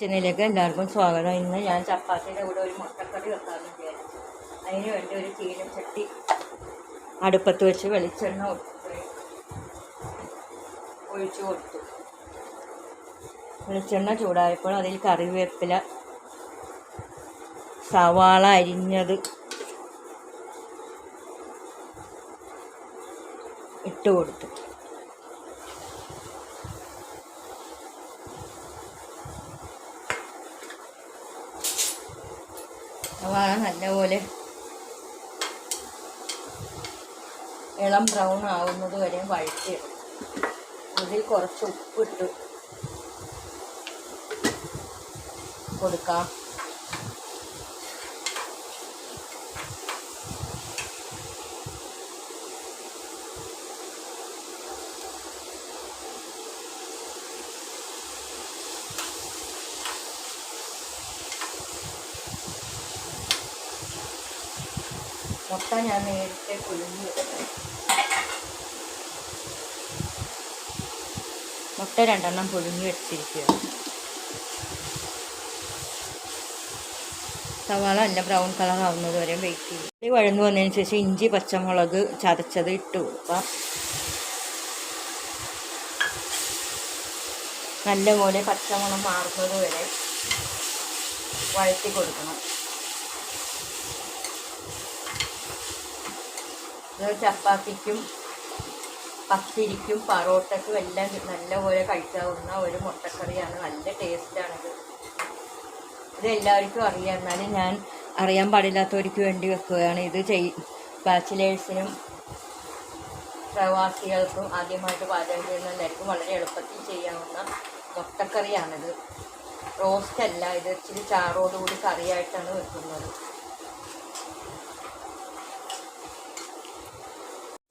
കിച്ചണിലേക്ക് എല്ലാവർക്കും സ്വാഗതം. ഇന്ന് ഞാൻ ചപ്പാത്തിയുടെ കൂടെ ഒരു മുട്ടക്കറി വെക്കാമെന്ന് വിചാരിച്ചു. അതിന് വേണ്ടി ഒരു ചീനച്ചട്ടി അടുപ്പത്ത് വെച്ച് വെളിച്ചെണ്ണ ഒഴിച്ചു കൊടുത്തു. വെളിച്ചെണ്ണ ചൂടായപ്പോൾ അതിൽ കറിവേപ്പില, സവാള അരിഞ്ഞത് ഇട്ട് കൊടുത്തു. സവാള നല്ലപോലെ ഇളം ബ്രൗൺ ആവുന്നത് വരെ വഴറ്റിയെടുക്കും. അതിൽ കുറച്ച് ഉപ്പിട്ട് കൊടുക്കാം. മുട്ട ഞാൻ നേരത്തെ പുഴുങ്ങി വെക്കണം. മുട്ട 2 പുഴുങ്ങി വെച്ചിരിക്കുക. സവാള നല്ല ബ്രൗൺ കളർ ആവുന്നത് വരെ വെയിറ്റ് ചെയ്യും. ഇത് വഴന്നു വന്നതിന് ശേഷം ഇഞ്ചി പച്ചമുളക് ചതച്ചത് ഇട്ട് കൊടുക്കാം. നല്ലപോലെ പച്ചമണം മാറുന്നത് വരെ വഴറ്റി കൊടുക്കണം. ചപ്പാത്തിക്കും പത്തിരിക്കും പറോട്ടയ്ക്കും എല്ലാം നല്ലപോലെ കഴിക്കാവുന്ന ഒരു മുട്ടക്കറിയാണ്. നല്ല ടേസ്റ്റാണിത്. ഇത് എല്ലാവർക്കും അറിയാം, എന്നാലും ഞാൻ അറിയാൻ പാടില്ലാത്തവർക്ക് വേണ്ടി വെക്കുകയാണ്. ഇത് ബാച്ചിലേഴ്സിനും പ്രവാസികൾക്കും ആദ്യമായിട്ട് പാചകം ചെയ്യുന്ന എല്ലാവർക്കും വളരെ എളുപ്പത്തിൽ ചെയ്യാവുന്ന മുട്ടക്കറിയാണിത്. റോസ്റ്റ് അല്ല, ഇത് ഇച്ചിരി ചാറോടുകൂടി കറിയായിട്ടാണ് വെക്കുന്നത്.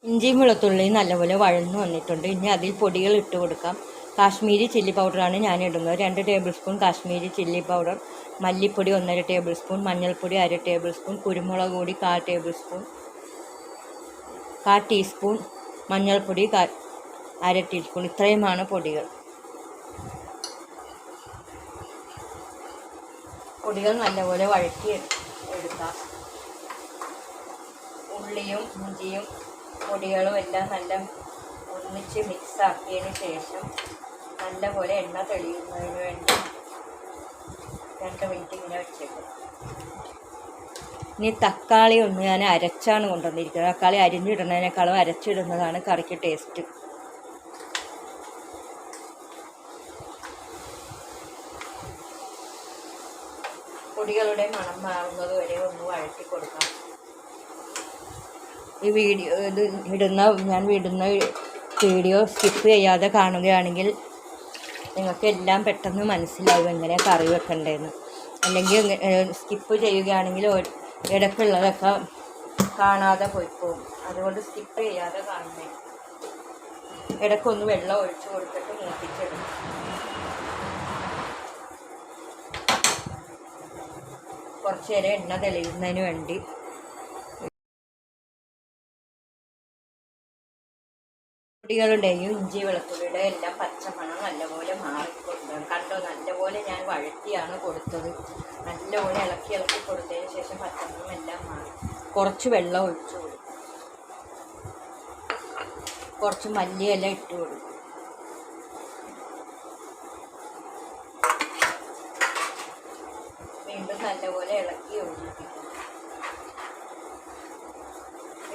ഇഞ്ചിയും വെളുത്തുള്ളിയും നല്ലപോലെ വഴന്നു വന്നിട്ടുണ്ട്. ഇനി അതിൽ പൊടികൾ ഇട്ട് കൊടുക്കാം. കാശ്മീരി ചില്ലി പൗഡറാണ് ഞാൻ ഇടുന്നത്. 2 table spoon Kashmiri chilli powder, മല്ലിപ്പൊടി 1.5 ടേബിൾ സ്പൂൺ, മഞ്ഞൾപ്പൊടി 1/2 ടേബിൾ സ്പൂൺ, കുരുമുളക് പൊടി 1/4 ടേബിൾ സ്പൂൺ, 1/4 ടീസ്പൂൺ, മഞ്ഞൾപ്പൊടി 1/2 ടീസ്പൂൺ. ഇത്രയുമാണ് പൊടികൾ. പൊടികൾ നല്ലപോലെ വഴറ്റി എടുക്കാം. ഉള്ളിയും ഇഞ്ചിയും പൊടികളും എല്ലാം നല്ല ഒന്നിച്ച് മിക്സ് ആക്കിയതിന് ശേഷം നല്ലപോലെ എണ്ണ തെളിയുന്നതിന് വേണ്ടി 2 മിനിറ്റ് ഇങ്ങനെ വെച്ചേക്കും. ഇനി തക്കാളി ഒന്ന് ഞാൻ അരച്ചാണ് കൊണ്ടുവന്നിരിക്കുന്നത്. തക്കാളി അരിഞ്ഞിടുന്നതിനേക്കാളും അരച്ചിടുന്നതാണ് കറിക്ക് ടേസ്റ്റ്. പൊടികളുടെ മണം മാറുന്നത് വരെ ഒന്ന് വഴറ്റി കൊടുക്കാം. ഈ ഞാൻ വിടുന്ന വീഡിയോ സ്കിപ്പ് ചെയ്യാതെ കാണുകയാണെങ്കിൽ നിങ്ങൾക്ക് എല്ലാം പെട്ടെന്ന് മനസ്സിലാവും എങ്ങനെ കറി വെക്കണ്ടേന്ന്. അല്ലെങ്കിൽ സ്കിപ്പ് ചെയ്യുകയാണെങ്കിൽ ഇടയ്ക്കുള്ളതൊക്കെ കാണാതെ പോയിപ്പോകും. അതുകൊണ്ട് സ്കിപ്പ് ചെയ്യാതെ കാണണേ. ഇടയ്ക്കൊന്ന് വെള്ളം ഒഴിച്ച് കൊടുത്തിട്ട് മൂപ്പിച്ചിടും. കുറച്ച് നേരം എണ്ണ തെളിയുന്നതിന് വേണ്ടി പൊടികളുടെയും ഇഞ്ചി വെളുത്തുള്ളിയുടെ എല്ലാം പച്ചമണം നല്ലപോലെ മാറിക്കൊണ്ട് കണ്ടോ. നല്ലപോലെ ഞാൻ വഴറ്റിയാണ് കൊടുത്തത്. നല്ലപോലെ ഇളക്കി കൊടുത്തതിന് ശേഷം പച്ചമണം എല്ലാം മാറി. കുറച്ച് വെള്ളം ഒഴിച്ചു കൊടുക്കും. കുറച്ച് മല്ലിയെല്ലാം ഇട്ട് കൊടുക്കും. വീണ്ടും നല്ലപോലെ ഇളക്കി യോജിപ്പിക്കും.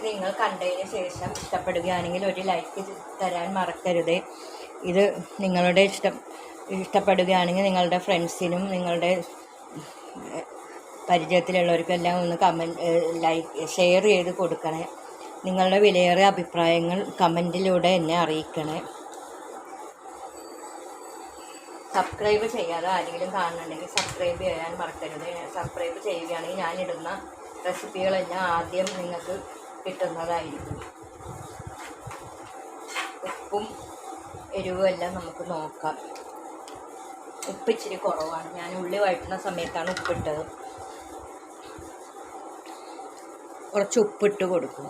നിങ്ങൾ കണ്ടതിന് ശേഷം ഇഷ്ടപ്പെടുകയാണെങ്കിൽ ഒരു ലൈക്ക് തരാൻ മറക്കരുത്. ഇത് നിങ്ങളുടെ ഇഷ്ടപ്പെടുകയാണെങ്കിൽ നിങ്ങളുടെ ഫ്രണ്ട്സിനും നിങ്ങളുടെ പരിചയത്തിലുള്ളവർക്കെല്ലാം ഒന്ന് ഷെയർ ചെയ്ത് കൊടുക്കണേ. നിങ്ങളുടെ വിലയേറിയ അഭിപ്രായങ്ങൾ കമൻറ്റിലൂടെ എന്നെ അറിയിക്കണേ. സബ്സ്ക്രൈബ് ചെയ്യാതെ ആരെങ്കിലും കാണുന്നുണ്ടെങ്കിൽ സബ്സ്ക്രൈബ് ചെയ്യാൻ മറക്കരുത്. സബ്സ്ക്രൈബ് ചെയ്യുകയാണെങ്കിൽ ഞാനിടുന്ന റെസിപ്പികളെല്ലാം ആദ്യം നിങ്ങൾക്ക് കിട്ടുന്നതായിരിക്കും. ഉപ്പും എരിവും എല്ലാം നമുക്ക് നോക്കാം. ഉപ്പ് ഇച്ചിരി കുറവാണ്. ഞാൻ ഉള്ളി വഴറ്റുന്ന സമയത്താണ് ഉപ്പിട്ടത്. കുറച്ച് ഉപ്പിട്ട് കൊടുക്കും.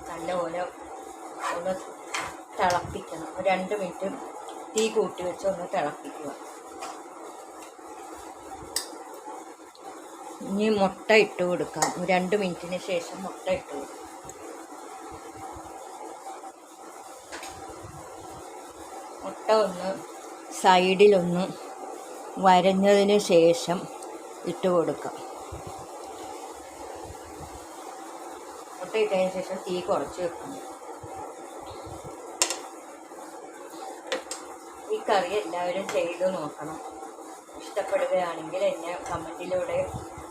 നല്ലപോലെ ഒന്ന് തിളപ്പിക്കണം. 2 മിനിറ്റ് തീ കൂട്ടി വെച്ച് ഒന്ന് തിളപ്പിക്കുക. ഇനി മുട്ട ഇട്ട് കൊടുക്കാം. 2 മിനിറ്റിന് ശേഷം മുട്ട ഇട്ട് കൊടുക്കാം. മുട്ട ഒന്ന് സൈഡിലൊന്ന് വരഞ്ഞതിന് ശേഷം ഇട്ട് കൊടുക്കാം. മുട്ട ഇട്ടതിന് ശേഷം തീ കുറച്ച് വെക്കണം. ഈ കറി എല്ലാവരും ചെയ്ത് നോക്കണം. ഇഷ്ടപ്പെടുകയാണെങ്കിൽ എന്നെ കമൻറ്റിലൂടെ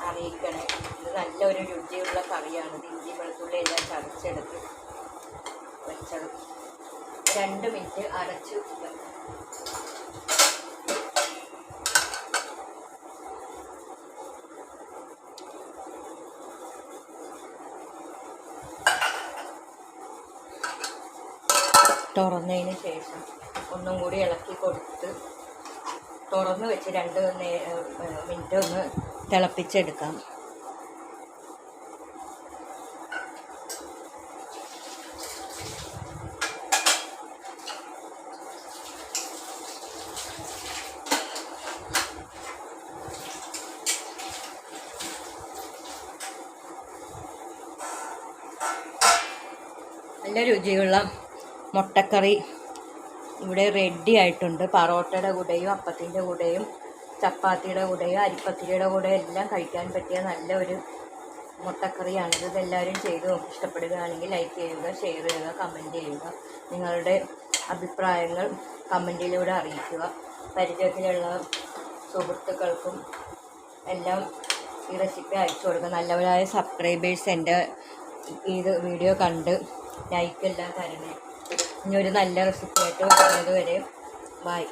അറിയിക്കണേ. ഇത് നല്ലൊരു രുചിയുള്ള കറിയാണ്. ഇഞ്ചി വെളുത്തുള്ളി എല്ലാം ചതച്ചെടുത്ത് വെച്ചത്. 2 മിനിറ്റ് അടച്ച് വെക്കുക. തുറന്നതിന് ശേഷം ഒന്നും കൂടി ഇളക്കി കൊടുത്ത് തുറന്ന് വെച്ച് 2 മിനിറ്റ് ഒന്ന് തിളപ്പിച്ചെടുക്കാം. നല്ല രുചിയുള്ള മുട്ടക്കറി ഇവിടെ റെഡി ആയിട്ടുണ്ട്. പൊറോട്ടയുടെ കൂടെയും അപ്പത്തിൻ്റെ കൂടെയും ചപ്പാത്തിയുടെ കൂടെയും അരിപ്പത്തിരിയുടെ കൂടെയും എല്ലാം കഴിക്കാൻ പറ്റിയ നല്ലൊരു മുട്ടക്കറിയാണിത്. ഇതെല്ലാവരും ചെയ്ത് നോക്കി. ഇഷ്ടപ്പെടുകയാണെങ്കിൽ ലൈക്ക് ചെയ്യുക, ഷെയർ ചെയ്യുക, കമൻറ്റ് ചെയ്യുക. നിങ്ങളുടെ അഭിപ്രായങ്ങൾ കമൻറ്റിലൂടെ അറിയിക്കുക. പരിചയത്തിലുള്ള സുഹൃത്തുക്കൾക്കും എല്ലാം ഈ റെസിപ്പി അയച്ചു കൊടുക്കുക. നല്ലവരായ സബ്സ്ക്രൈബേഴ്സ് എൻ്റെ ഇത് വീഡിയോ കണ്ട് ലൈക്കെല്ലാം തരണേ. ഇനി ഒരു നല്ല റെസിപ്പി ആയിട്ട് വരുന്നത് വരെ ബൈ.